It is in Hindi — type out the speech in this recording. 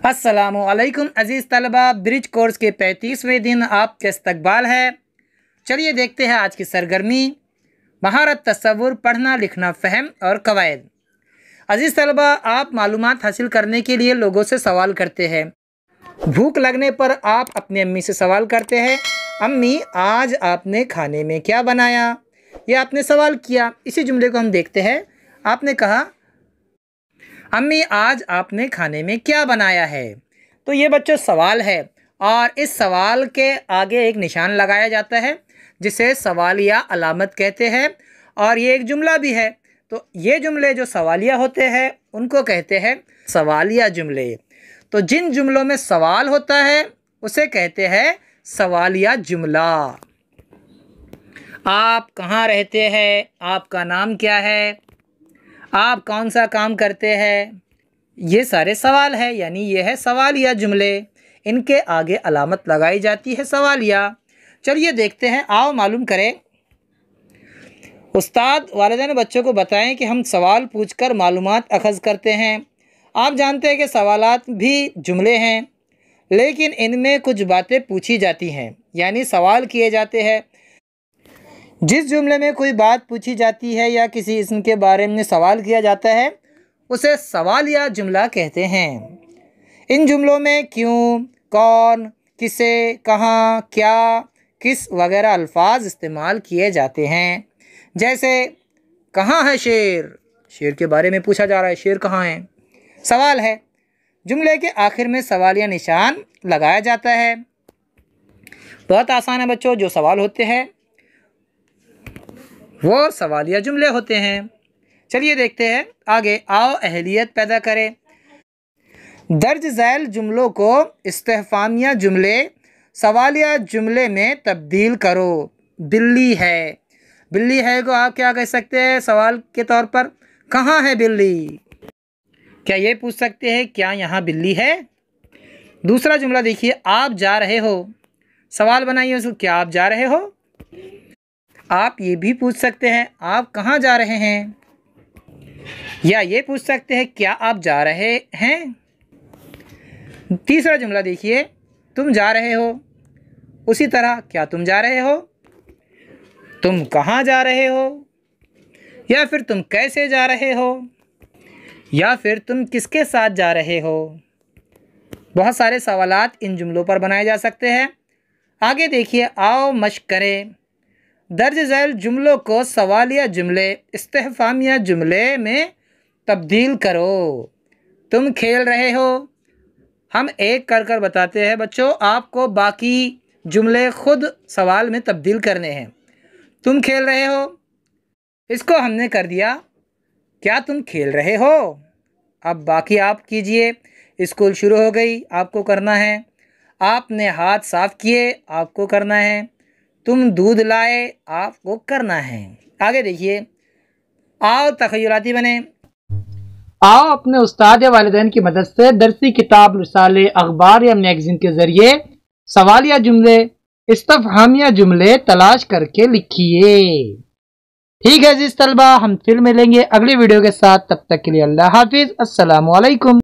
अस्सलामुअलैकुम अज़ीज़ तलबा, ब्रिज कोर्स के 35वें दिन आपके इस्तकबाल है। चलिए देखते हैं आज की सरगर्मी, महारत तसव्वुर, पढ़ना लिखना फ़हम और कवायद। अज़ीज़ तलबा, आप मालूमात हासिल करने के लिए लोगों से सवाल करते हैं। भूख लगने पर आप अपनी अम्मी से सवाल करते हैं, अम्मी आज आपने खाने में क्या बनाया? यह आपने सवाल किया। इसी जुमले को हम देखते हैं। आपने कहा, अम्मी आज आपने खाने में क्या बनाया है? तो ये बच्चों सवाल है और इस सवाल के आगे एक निशान लगाया जाता है जिसे सवालिया अलामत कहते हैं और ये एक जुमला भी है। तो ये जुमले जो सवालिया होते हैं उनको कहते हैं सवालिया जुमले। तो जिन जुमलों में सवाल होता है उसे कहते हैं सवालिया जुमला। आप कहाँ रहते हैं? आपका नाम क्या है? आप कौन सा काम करते हैं? ये सारे सवाल है, यानी ये है सवालिया जुमले। इनके आगे अलामत लगाई जाती है सवालिया। चलिए देखते हैं, आओ मालूम करें। उस्ताद वालिदैन बच्चों को बताएं कि हम सवाल पूछकर मालूमात अखज़ करते हैं। आप जानते हैं कि सवालात भी जुमले हैं, लेकिन इनमें कुछ बातें पूछी जाती हैं, यानी सवाल किए जाते हैं। जिस जुमले में कोई बात पूछी जाती है या किसी इस्म के बारे में सवाल किया जाता है उसे सवालिया जुमला कहते हैं। इन जुमलों में क्यों, कौन, किसे, कहाँ, क्या, किस वगैरह अल्फाज इस्तेमाल किए जाते हैं। जैसे कहाँ है शेर? शेर के बारे में पूछा जा रहा है, शेर कहाँ है? सवाल है। जुमले के आखिर में सवालिया निशान लगाया जाता है। बहुत आसान है बच्चों, जो सवाल होते हैं वो सवालिया जुमले होते हैं। चलिए देखते हैं आगे। आओ अहलियत पैदा करें। दर्ज झैल जुमलों को इस्तेफामिया जुमले सवालिया जुमले में तब्दील करो। बिल्ली है। बिल्ली है को आप क्या कह सकते हैं सवाल के तौर पर? कहाँ है बिल्ली? क्या ये पूछ सकते हैं क्या यहाँ बिल्ली है? दूसरा जुमला देखिए, आप जा रहे हो। सवाल बनाइए उसको, क्या आप जा रहे हो? आप ये भी पूछ सकते हैं, आप कहाँ जा रहे हैं? या ये पूछ सकते हैं, क्या आप जा रहे हैं? तीसरा जुमला देखिए, तुम जा रहे हो। उसी तरह, क्या तुम जा रहे हो? तुम कहाँ जा रहे हो? या फिर तुम कैसे जा रहे हो? या फिर तुम किसके साथ जा रहे हो? बहुत सारे सवालात इन जुमलों पर बनाए जा सकते हैं। आगे देखिए, आओ मश्क करें। दर्ज झैल जुमलों को सवालिया जुमले इस्तेफामिया जुमले में तब्दील करो। तुम खेल रहे हो। हम एक कर कर बताते हैं बच्चों, आपको बाकी जुमले खुद सवाल में तब्दील करने हैं। तुम खेल रहे हो, इसको हमने कर दिया क्या तुम खेल रहे हो? अब बाकी आप कीजिए। स्कूल शुरू हो गई, आपको करना है। आपने हाथ साफ किए, आपको करना है। तुम दूध लाए, आपको करना है। आगे देखिए, आओ तख़य्युलाती बने। आओ अपने उस्ताद या वालिदैन की मदद से दरसी किताब, रिसाले, अखबार या मैगजीन के जरिए सवालिया जुमले, इस्तिफ़हामिया जुमले तलाश करके लिखिए। ठीक है अज़ीज़ तलबा, हम फिर मिलेंगे अगली वीडियो के साथ। तब तक के लिए अल्लाह हाफिज़। अस्सलामु अलैकुम।